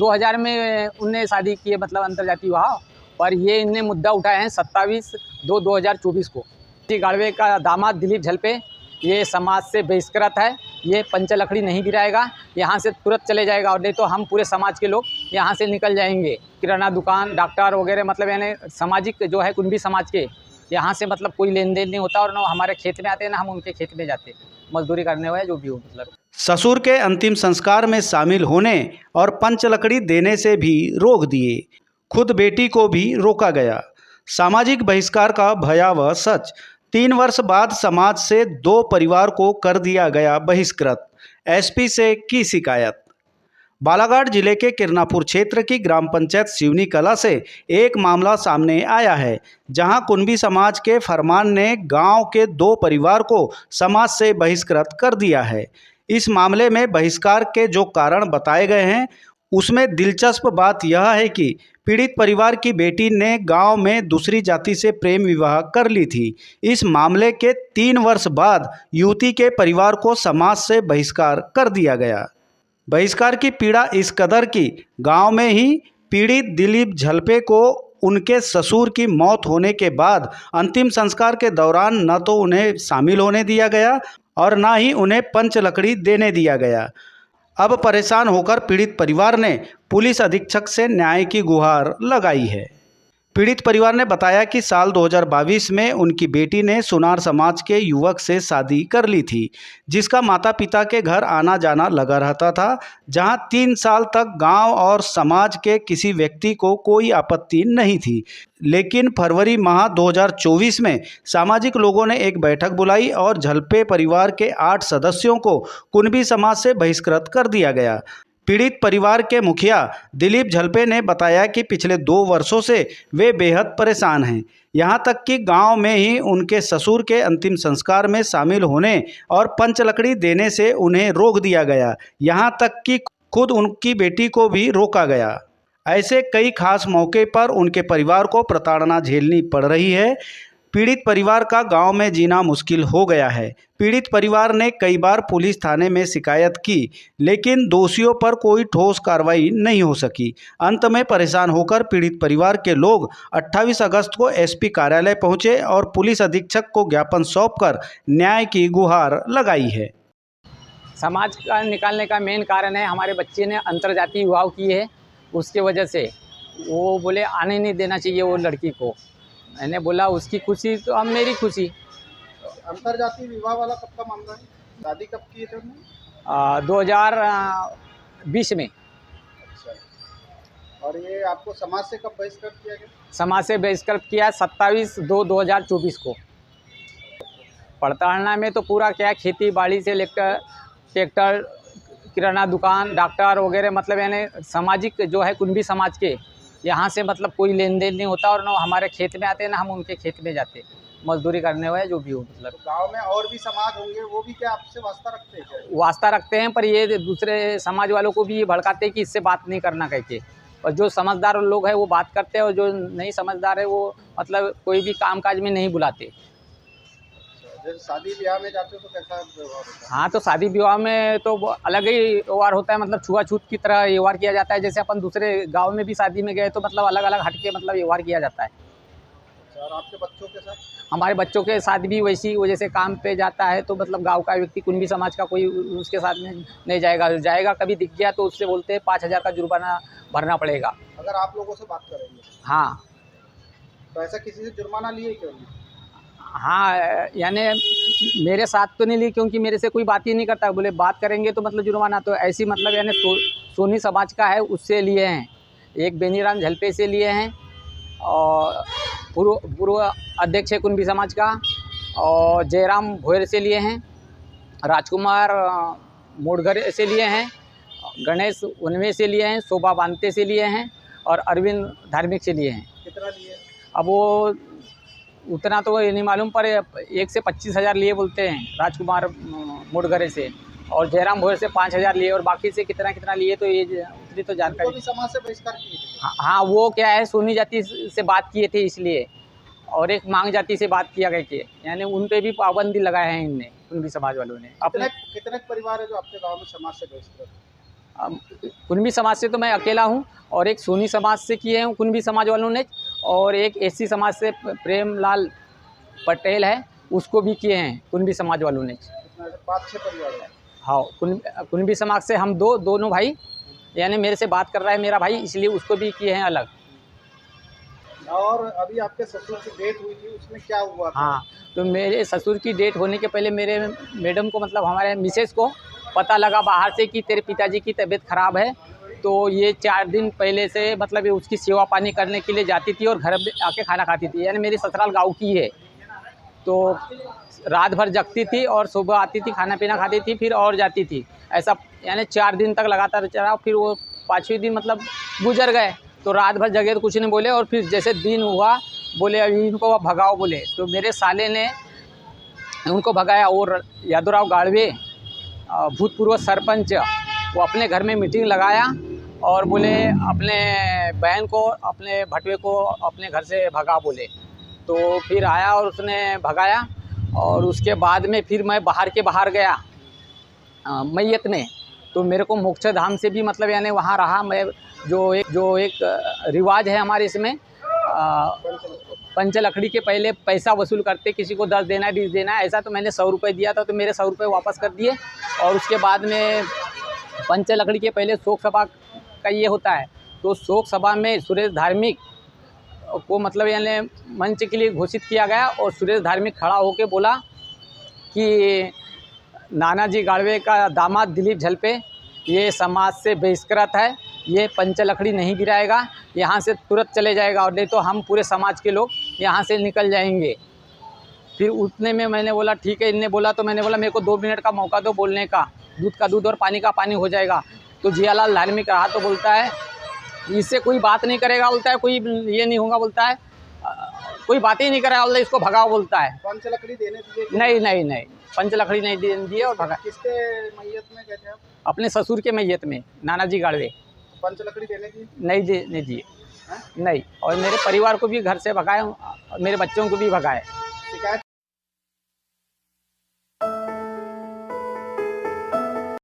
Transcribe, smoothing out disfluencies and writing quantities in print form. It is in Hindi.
2000 में उनने शादी की है, मतलब अंतर्जातीय विवाह। पर ये इनने मुद्दा उठाए हैं 27/2/2024 को। गाड़वे का दामाद दिलीप झलपे ये समाज से बहिष्कृत है। ये पंचलखड़ी नहीं गिराएगा, यहाँ से तुरंत चले जाएगा, और नहीं तो हम पूरे समाज के लोग यहाँ से निकल जाएंगे। किराना दुकान, डॉक्टर वगैरह, मतलब यानी सामाजिक जो है कुंभी समाज के, यहाँ से मतलब कोई लेन देन नहीं होता, और ना हमारे खेत में आते हैं ना हम उनके खेत में जाते, मजदूरी करने हुए जो भी हो। मतलब ससुर के अंतिम संस्कार में शामिल होने और पंचलकड़ी देने से भी रोक दिए, खुद बेटी को भी रोका गया। सामाजिक बहिष्कार का भयावह सच। 3 वर्ष बाद समाज से 2 परिवार को कर दिया गया बहिष्कृत, एसपी से की शिकायत। बालाघाट जिले के किरनापुर क्षेत्र की ग्राम पंचायत सिवनी कला से एक मामला सामने आया है, जहां कुंभी समाज के फरमान ने गांव के 2 परिवार को समाज से बहिष्कृत कर दिया है। इस मामले में बहिष्कार के जो कारण बताए गए हैं, उसमें दिलचस्प बात यह है कि पीड़ित परिवार की बेटी ने गांव में दूसरी जाति से प्रेम विवाह कर ली थी। इस मामले के 3 वर्ष बाद युवती के परिवार को समाज से बहिष्कार कर दिया गया। बहिष्कार की पीड़ा इस कदर की गांव में ही पीड़ित दिलीप झलपे को उनके ससुर की मौत होने के बाद अंतिम संस्कार के दौरान न तो उन्हें शामिल होने दिया गया और न ही उन्हें पंचलकड़ी देने दिया गया। अब परेशान होकर पीड़ित परिवार ने पुलिस अधीक्षक से न्याय की गुहार लगाई है। पीड़ित परिवार ने बताया कि साल 2022 में उनकी बेटी ने सुनार समाज के युवक से शादी कर ली थी, जिसका माता पिता के घर आना जाना लगा रहता था, जहां 3 साल तक गांव और समाज के किसी व्यक्ति को कोई आपत्ति नहीं थी। लेकिन फरवरी माह 2024 में सामाजिक लोगों ने एक बैठक बुलाई और झलपे परिवार के 8 सदस्यों को कुंभी समाज से बहिष्कृत कर दिया गया। पीड़ित परिवार के मुखिया दिलीप झलपे ने बताया कि पिछले 2 वर्षों से वे बेहद परेशान हैं। यहां तक कि गांव में ही उनके ससुर के अंतिम संस्कार में शामिल होने और पंचलकड़ी देने से उन्हें रोक दिया गया। यहां तक कि खुद उनकी बेटी को भी रोका गया। ऐसे कई खास मौके पर उनके परिवार को प्रताड़ना झेलनी पड़ रही है। पीड़ित परिवार का गांव में जीना मुश्किल हो गया है। पीड़ित परिवार ने कई बार पुलिस थाने में शिकायत की, लेकिन दोषियों पर कोई ठोस कार्रवाई नहीं हो सकी। अंत में परेशान होकर पीड़ित परिवार के लोग 28 अगस्त को एसपी कार्यालय पहुंचे और पुलिस अधीक्षक को ज्ञापन सौंपकर न्याय की गुहार लगाई है। समाज का निकालने का मेन कारण है, हमारे बच्चे ने अंतर्जातीय विवाह किए है, उसके वजह से वो बोले आने नहीं देना चाहिए वो लड़की को। मैंने बोला उसकी खुशी तो अब मेरी खुशी। अंतरजातीय विवाह वाला कब का मामला है? शादी कब की थे उन्होंने? 2020 में। अच्छा, और ये आपको समाज से कब बहिष्कृत किया गया? समाज से बहिष्कृत किया 27/2/2024 को। पड़ताड़ना में तो पूरा क्या, खेती बाड़ी से लेकर ट्रैक्टर, किराना दुकान, डॉक्टर वगैरह, मतलब यानी सामाजिक जो है कुंभी समाज के, यहाँ से मतलब कोई लेन देन नहीं होता, और ना हमारे खेत में आते हैं ना हम उनके खेत में जाते, मजदूरी करने हुए जो भी हो। मतलब तो गांव में और भी समाज होंगे, वो भी क्या आपसे वास्ता रखते हैं क्या? वास्ता रखते हैं, पर ये दूसरे समाज वालों को भी ये भड़काते हैं कि इससे बात नहीं करना कह के। और जो समझदार लोग हैं वो बात करते हैं, और जो नहीं समझदार है वो मतलब कोई भी कामकाज में नहीं बुलाते। जैसे शादी ब्याह में जाते हो तो कैसा व्यवहार होता है? हाँ, तो शादी विवाह में तो अलग ही व्यवहार होता है, मतलब छुआछूत की तरह व्यवहार किया जाता है। जैसे अपन दूसरे गांव में भी शादी में गए तो मतलब अलग अलग हटके मतलब व्यवहार किया जाता है। और आपके बच्चों के साथ? हमारे बच्चों के साथ भी वैसी वजह से काम पे जाता है, तो मतलब गांव का व्यक्ति कुंभी समाज का कोई उसके साथ में नहीं जाएगा। कभी दिख गया तो उससे बोलते हैं 5,000 का जुर्माना भरना पड़ेगा। अगर आप लोगों से बात करेंगे हाँ तो ऐसा किसी से जुर्माना लिए क्यों? हाँ, यानी मेरे साथ तो नहीं ली, क्योंकि मेरे से कोई बात ही नहीं करता। बोले बात करेंगे तो मतलब जुर्माना, तो ऐसी मतलब यानी सोनी समाज का है उससे लिए हैं, एक बेनीराम झलपे से लिए हैं, और पूर्व अध्यक्ष है कुंभी समाज का, और जयराम भोयर से लिए हैं, राजकुमार मोड़गर से लिए हैं, गणेश उनवे से लिए हैं, शोभा बांते से लिए हैं, और अरविंद धार्मिक से लिए हैं। कितना लिए? अब वो उतना तो ये नहीं मालूम, पर 1 से 25,000 लिए बोलते हैं राजकुमार मोड़गरे से, और जयराम भोयर से 5,000 लिए, और बाकी से कितना कितना लिए तो ये उतनी तो जानकारी। भी समाज से बहिष्कार किए थे? हाँ, वो क्या है, सोनी जाति से बात किए थे इसलिए, और एक मांग जाति से बात किया गया कि यानी उन पे भी पाबंदी लगाए हैं इनने, कुंभी समाज वालों ने। अपने कितने परिवार है जो आपके गाँव में समाज से बहिष्कृत? कुणबी समाज से तो मैं अकेला हूँ, और एक सोनी समाज से किए हैं कुणबी समाज वालों ने, और एक एससी समाज से प्रेमलाल पटेल है, उसको भी किए हैं कुणबी समाज वालों ने। 5-6 परिवार हैं। हाँ, कुणबी समाज से हम दोनों भाई, यानी मेरे से बात कर रहा है मेरा भाई, इसलिए उसको भी किए हैं अलग। और अभी आपके ससुर की डेथ हुई थी, उसमें क्या हुआ था? हाँ, तो मेरे ससुर की डेथ होने के पहले मेरे मैडम को, मतलब हमारे मिसेस को पता लगा बाहर से कि तेरे पिताजी की तबीयत ख़राब है, तो ये 4 दिन पहले से मतलब ये उसकी सेवा पानी करने के लिए जाती थी और घर आके खाना खाती थी। यानी मेरी ससुराल गाँव की है, तो रात भर जगती थी और सुबह आती थी, खाना पीना खाती थी, फिर और जाती थी। ऐसा यानी 4 दिन तक लगातार चला। फिर वो 5वें दिन मतलब गुजर गए, तो रात भर जगे तो कुछ नहीं बोले, और फिर जैसे दिन हुआ बोले अभी इनको भगाओ बोले, तो मेरे साले ने उनको भगाया। और यादवराव गाड़वे भूतपूर्व सरपंच, वो अपने घर में मीटिंग लगाया और बोले अपने बहन को, अपने भटवे को अपने घर से भगा बोले। तो फिर आया और उसने भगाया, और उसके बाद में फिर मैं बाहर के बाहर गया मैयत में, तो मेरे को मोक्षधाम से भी मतलब यानी वहाँ रहा मैं। जो एक रिवाज है हमारे इसमें, पंचलकड़ी के पहले पैसा वसूल करते, किसी को 10 देना है 20 देना है, ऐसा तो मैंने 100 रुपये दिया था, तो मेरे 100 रुपये वापस कर दिए। और उसके बाद में पंचलकड़ी के पहले शोक सभा का ये होता है, तो शोक सभा में सुरेश धार्मिक को मतलब यानी मंच के लिए घोषित किया गया, और सुरेश धार्मिक खड़ा होकर बोला कि नानाजी गाड़वे का दामाद दिलीप झलपे ये समाज से बहिष्कृत है, ये पंचलकड़ी नहीं गिराएगा, यहाँ से तुरंत चले जाएगा, और नहीं तो हम पूरे समाज के लोग यहाँ से निकल जाएंगे। फिर उतने में मैंने बोला ठीक है, इनने बोला तो मैंने बोला मेरे को 2 मिनट का मौका दो बोलने का, दूध का दूध और पानी का पानी हो जाएगा। तो जियालाल धार्मिक रहा तो बोलता है इससे कोई बात नहीं करेगा, बोलता है कोई ये नहीं होगा, बोलता है कोई बात ही नहीं करेगा, बोलता है इसको भगाओ बोलता है। पंचलकड़ी देने दिए? नहीं, पंचलकड़ी नहीं दिए और भगा। किसके मैयत में गए थे आप? अपने ससुर के मैयत में, नानाजी गाड़वे। पंचलकड़ी देने की? नहीं दिए। नहीं, और मेरे परिवार को भी घर से भगाए और मेरे बच्चों को भी भगाए।